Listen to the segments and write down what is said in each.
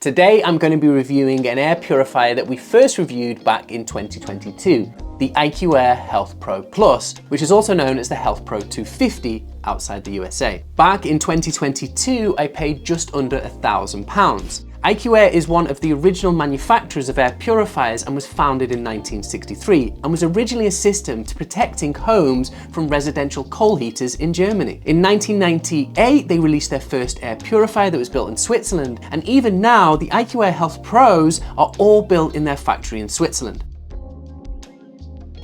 Today I'm going to be reviewing an air purifier that we first reviewed back in 2022, the IQAir HealthPro Plus, which is also known as the HealthPro 250 outside the USA. Back in 2022, I paid just under £1,000. IQAir is one of the original manufacturers of air purifiers and was founded in 1963 and was originally a system to protecting homes from residential coal heaters in Germany. In 1998, they released their first air purifier that was built in Switzerland, and even now, the IQAir Health Pros are all built in their factory in Switzerland.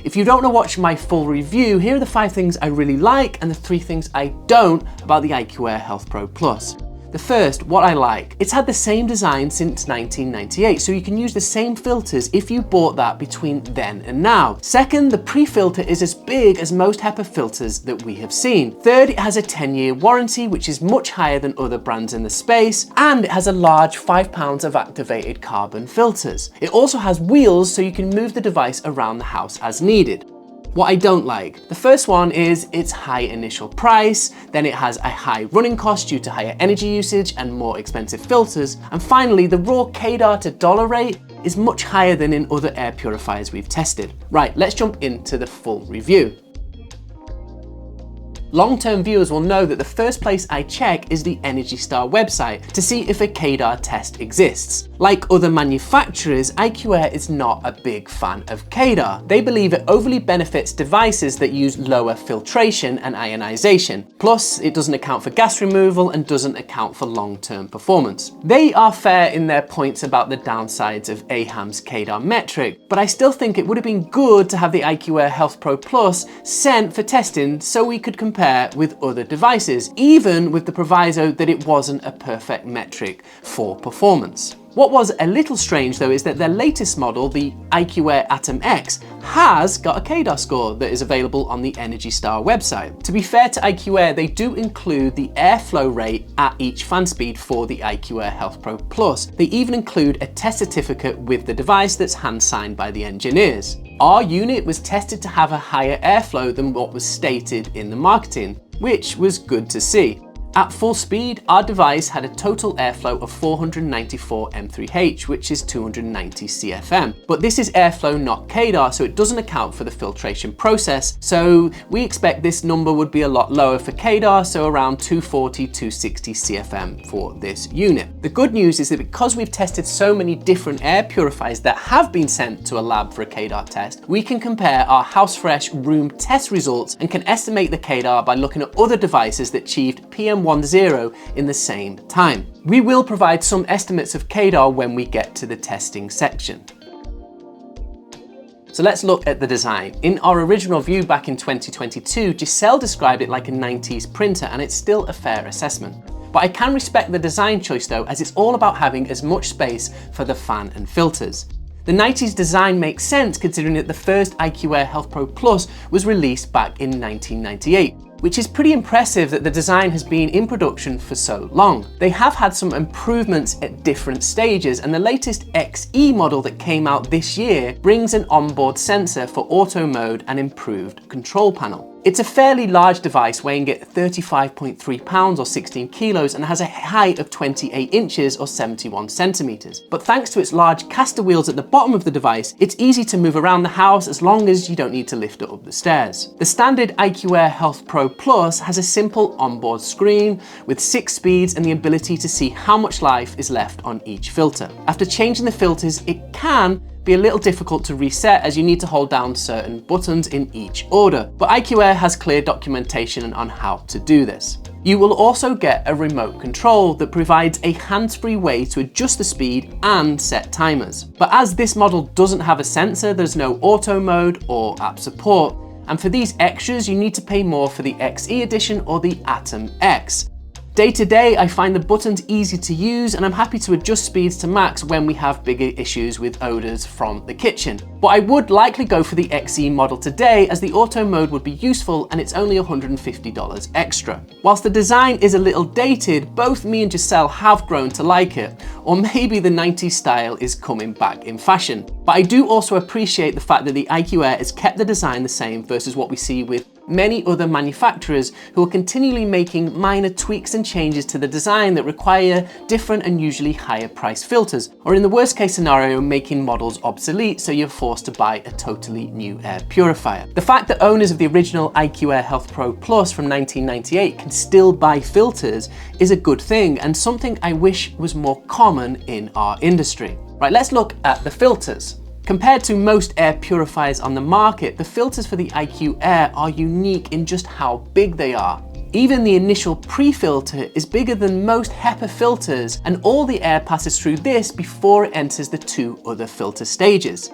If you don't want to watch my full review, here are the 5 things I really like and the 3 things I don't about the IQAir HealthPro Plus. The first, what I like. It's had the same design since 1998, so you can use the same filters if you bought that between then and now. Second, the pre-filter is as big as most HEPA filters that we have seen. Third, it has a 10-year warranty, which is much higher than other brands in the space, and it has a large 5 pounds of activated carbon filters. It also has wheels, so you can move the device around the house as needed. What I don't like. The first one is its high initial price, then it has a high running cost due to higher energy usage and more expensive filters, and finally the raw KDAR to dollar rate is much higher than in other air purifiers we've tested. Right, let's jump into the full review. Long-term viewers will know that the first place I check is the Energy Star website to see if a KDAR test exists. Like other manufacturers, IQAir is not a big fan of KDAR. They believe it overly benefits devices that use lower filtration and ionization. Plus, it doesn't account for gas removal and doesn't account for long-term performance. They are fair in their points about the downsides of AHAM's KDAR metric, but I still think it would have been good to have the IQAir HealthPro Plus sent for testing so we could compare with other devices, even with the proviso that it wasn't a perfect metric for performance. What was a little strange though is that their latest model, the IQAir Atom X, has got a KDAR score that is available on the Energy Star website. To be fair to IQAir, they do include the airflow rate at each fan speed for the IQAir HealthPro Plus. They even include a test certificate with the device that's hand signed by the engineers. Our unit was tested to have a higher airflow than what was stated in the marketing, which was good to see. At full speed, our device had a total airflow of 494 m3h, which is 290 CFM. But this is airflow, not KDAR, so it doesn't account for the filtration process. So we expect this number would be a lot lower for KDAR, so around 240, 260 CFM for this unit. The good news is that because we've tested so many different air purifiers that have been sent to a lab for a KDAR test, we can compare our house-fresh room test results and can estimate the KDAR by looking at other devices that achieved PM10 in the same time. We will provide some estimates of KDAR when we get to the testing section. So let's look at the design. In our original review back in 2022, Giselle described it like a 90s printer, and it's still a fair assessment. But I can respect the design choice though, as it's all about having as much space for the fan and filters. The 90s design makes sense considering that the first IQAir HealthPro Plus was released back in 1998. Which is pretty impressive that the design has been in production for so long. They have had some improvements at different stages, and the latest XE model that came out this year brings an onboard sensor for auto mode and improved control panel. It's a fairly large device weighing at 35.3 pounds or 16 kilos and has a height of 28 inches or 71 centimeters. But thanks to its large caster wheels at the bottom of the device, it's easy to move around the house as long as you don't need to lift it up the stairs. The standard IQAir HealthPro Plus has a simple onboard screen with 6 speeds and the ability to see how much life is left on each filter. After changing the filters, it can be a little difficult to reset as you need to hold down certain buttons in each order, but IQAir has clear documentation on how to do this. You will also get a remote control that provides a hands-free way to adjust the speed and set timers. But as this model doesn't have a sensor, there's no auto mode or app support, and for these extras you need to pay more for the XE edition or the Atom X. Day to day, I find the buttons easy to use and I'm happy to adjust speeds to max when we have bigger issues with odors from the kitchen. But I would likely go for the XE model today as the auto mode would be useful and it's only $150 extra. Whilst the design is a little dated, both me and Giselle have grown to like it, or maybe the 90s style is coming back in fashion. But I do also appreciate the fact that the IQAir has kept the design the same versus what we see with many other manufacturers who are continually making minor tweaks and changes to the design that require different and usually higher priced filters, or in the worst case scenario, making models obsolete so you're forced to buy a totally new air purifier. The fact that owners of the original IQAir HealthPro Plus from 1998 can still buy filters is a good thing, and something I wish was more common in our industry. Right, let's look at the filters. Compared to most air purifiers on the market, the filters for the IQAir are unique in just how big they are. Even the initial pre-filter is bigger than most HEPA filters, and all the air passes through this before it enters the two other filter stages.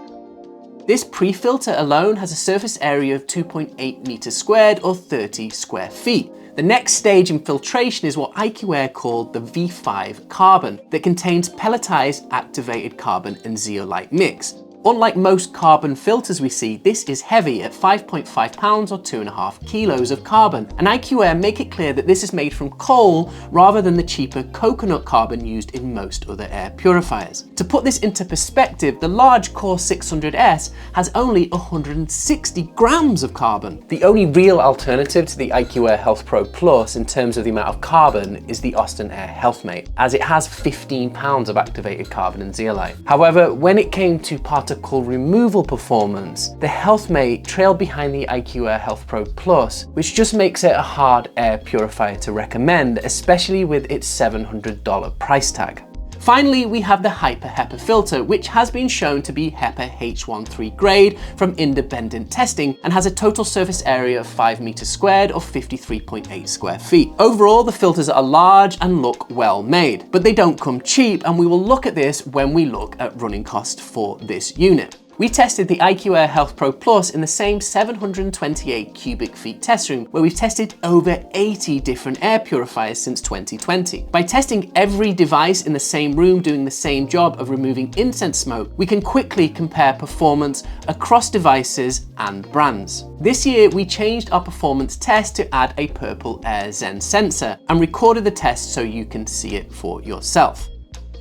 This pre-filter alone has a surface area of 2.8 meters squared or 30 square feet. The next stage in filtration is what IQAir called the V5 carbon that contains pelletized activated carbon and zeolite mix. Unlike most carbon filters we see, this is heavy at 5.5 pounds or 2.5 kilos of carbon, and IQAir make it clear that this is made from coal rather than the cheaper coconut carbon used in most other air purifiers. To put this into perspective, the large Core 600S has only 160 grams of carbon. The only real alternative to the IQAir HealthPro Plus in terms of the amount of carbon is the Austin Air HealthMate, as it has 15 pounds of activated carbon and zeolite. However, when it came to particle removal performance, the HealthMate trailed behind the IQAir HealthPro Plus, which just makes it a hard air purifier to recommend, especially with its $700 price tag. Finally, we have the HyperHEPA filter, which has been shown to be HEPA H13 grade from independent testing and has a total surface area of 5 meters squared or 53.8 square feet. Overall, the filters are large and look well made, but they don't come cheap, and we will look at this when we look at running costs for this unit. We tested the IQAir HealthPro Plus in the same 728 cubic feet test room, where we've tested over 80 different air purifiers since 2020. By testing every device in the same room doing the same job of removing incense smoke, we can quickly compare performance across devices and brands. This year, we changed our performance test to add a purple air Zen sensor and recorded the test so you can see it for yourself.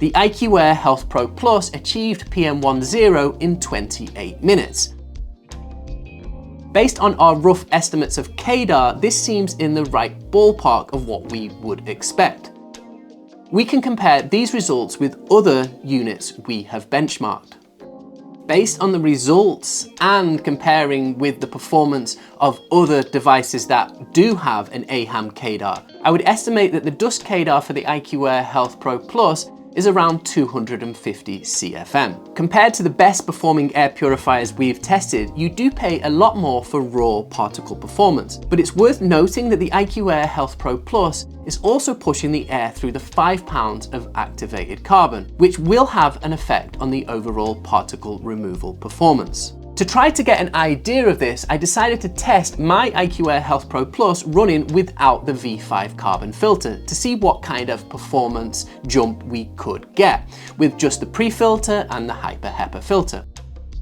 The IQAir HealthPro Plus achieved PM10 in 28 minutes. Based on our rough estimates of KDAR, this seems in the right ballpark of what we would expect. We can compare these results with other units we have benchmarked. Based on the results and comparing with the performance of other devices that do have an AHAM KDAR, I would estimate that the dust KDAR for the IQAir HealthPro Plus is around 250 CFM. Compared to the best performing air purifiers we've tested, you do pay a lot more for raw particle performance. But it's worth noting that the IQAir HealthPro Plus is also pushing the air through the 5 pounds of activated carbon, which will have an effect on the overall particle removal performance. To try to get an idea of this, I decided to test my IQAir HealthPro Plus running without the V5 carbon filter to see what kind of performance jump we could get with just the pre-filter and the HyperHEPA filter.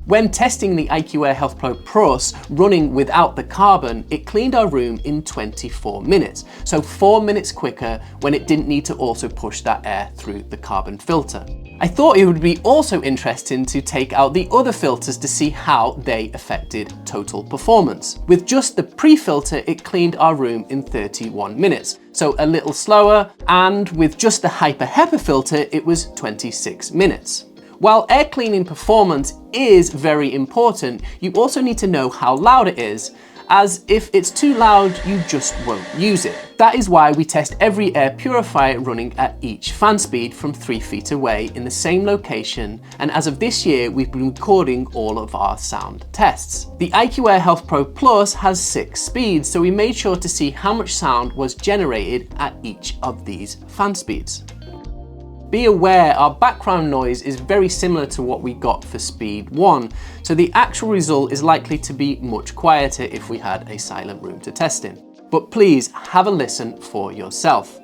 When testing the IQAir HealthPro Plus running without the carbon, it cleaned our room in 24 minutes, so 4 minutes quicker when it didn't need to also push that air through the carbon filter. I thought it would be also interesting to take out the other filters to see how they affected total performance. With just the pre-filter, it cleaned our room in 31 minutes, so a little slower, and with just the HyperHEPA filter, it was 26 minutes. While air cleaning performance is very important, you also need to know how loud it is, as if it's too loud, you just won't use it. That is why we test every air purifier running at each fan speed from 3 feet away in the same location, and as of this year, we've been recording all of our sound tests. The IQAir HealthPro Plus has 6 speeds, so we made sure to see how much sound was generated at each of these fan speeds. Be aware our background noise is very similar to what we got for speed 1, so the actual result is likely to be much quieter if we had a silent room to test in. But please have a listen for yourself.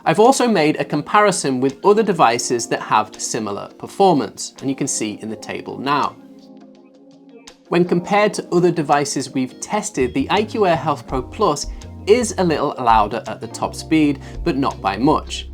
I've also made a comparison with other devices that have similar performance, and you can see in the table now. When compared to other devices we've tested, the IQAir HealthPro Plus is a little louder at the top speed, but not by much.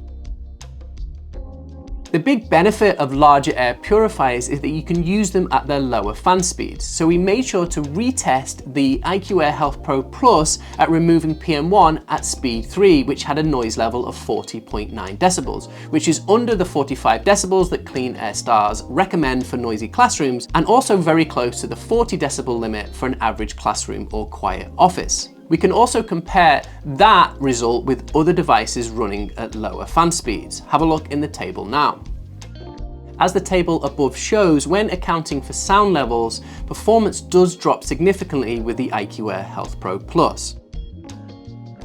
The big benefit of larger air purifiers is that you can use them at their lower fan speeds. So we made sure to retest the IQAir HealthPro Plus at removing PM1 at speed 3, which had a noise level of 40.9 decibels, which is under the 45 decibels that Clean Air Stars recommend for noisy classrooms, and also very close to the 40 decibel limit for an average classroom or quiet office. We can also compare that result with other devices running at lower fan speeds. Have a look in the table now. As the table above shows, when accounting for sound levels, performance does drop significantly with the IQAir HealthPro Plus.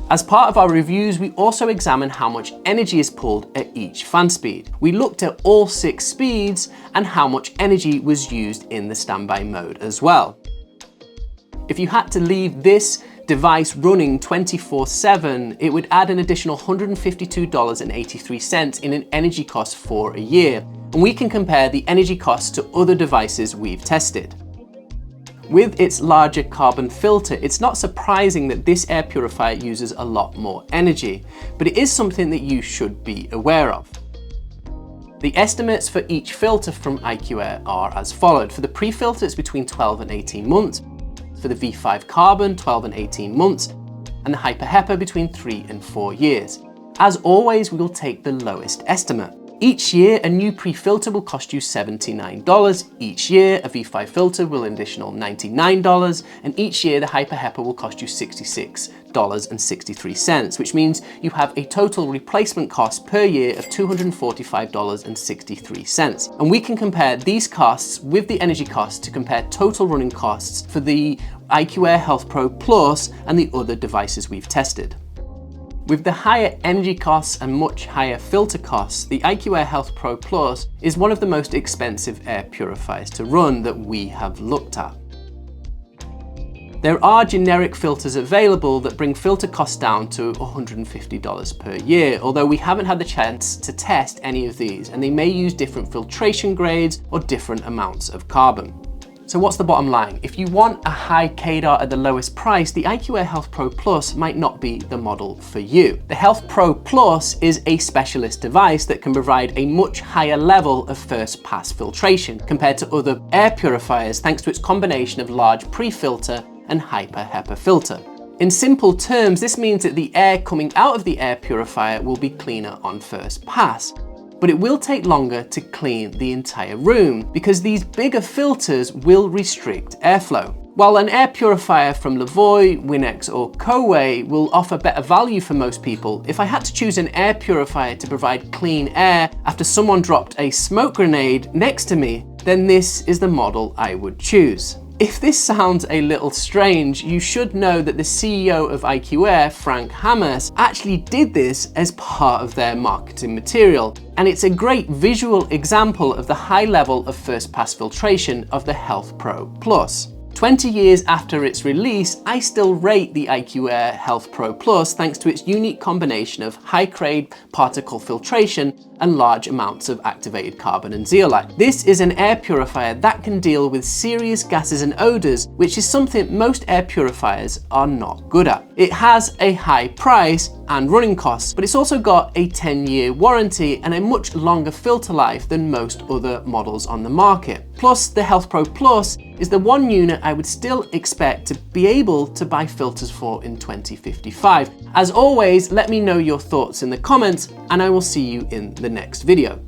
As part of our reviews, we also examined how much energy is pulled at each fan speed. We looked at all 6 speeds and how much energy was used in the standby mode as well. If you had to leave this device running 24/7, it would add an additional $152.83 in an energy cost for a year. And we can compare the energy costs to other devices we've tested. With its larger carbon filter, it's not surprising that this air purifier uses a lot more energy, but it is something that you should be aware of. The estimates for each filter from IQAir are as followed. For the pre-filter, it's between 12 and 18 months. For the V5 carbon, 12 and 18 months, and the HyperHEPA between 3 and 4 years. As always, we will take the lowest estimate. Each year, a new pre-filter will cost you $79. Each year, a V5 filter will an additional $99, and each year the HyperHEPA will cost you $66.63, which means you have a total replacement cost per year of $245.63. And we can compare these costs with the energy costs to compare total running costs for the IQAir HealthPro Plus and the other devices we've tested. With the higher energy costs and much higher filter costs, the IQAir HealthPro Plus is one of the most expensive air purifiers to run that we have looked at. There are generic filters available that bring filter costs down to $150 per year, although we haven't had the chance to test any of these, and they may use different filtration grades or different amounts of carbon. So what's the bottom line? If you want a high KDAR at the lowest price, the IQAir HealthPro Plus might not be the model for you. The HealthPro Plus is a specialist device that can provide a much higher level of first pass filtration compared to other air purifiers thanks to its combination of large pre-filter and HyperHEPA filter. In simple terms, this means that the air coming out of the air purifier will be cleaner on first pass. But it will take longer to clean the entire room because these bigger filters will restrict airflow. While an air purifier from Lavoie, Winnex or Coway will offer better value for most people, if I had to choose an air purifier to provide clean air after someone dropped a smoke grenade next to me, then this is the model I would choose. If this sounds a little strange, you should know that the CEO of IQAir, Frank Hamas, actually did this as part of their marketing material. And it's a great visual example of the high level of first pass filtration of the HealthPro Plus. 20 years after its release, I still rate the IQAir HealthPro Plus thanks to its unique combination of high-grade particle filtration and large amounts of activated carbon and zeolite. This is an air purifier that can deal with serious gases and odors, which is something most air purifiers are not good at. It has a high price and running costs, but it's also got a 10-year warranty and a much longer filter life than most other models on the market. Plus, the HealthPro Plus is the one unit I would still expect to be able to buy filters for in 2055. As always, let me know your thoughts in the comments, and I will see you in the next video.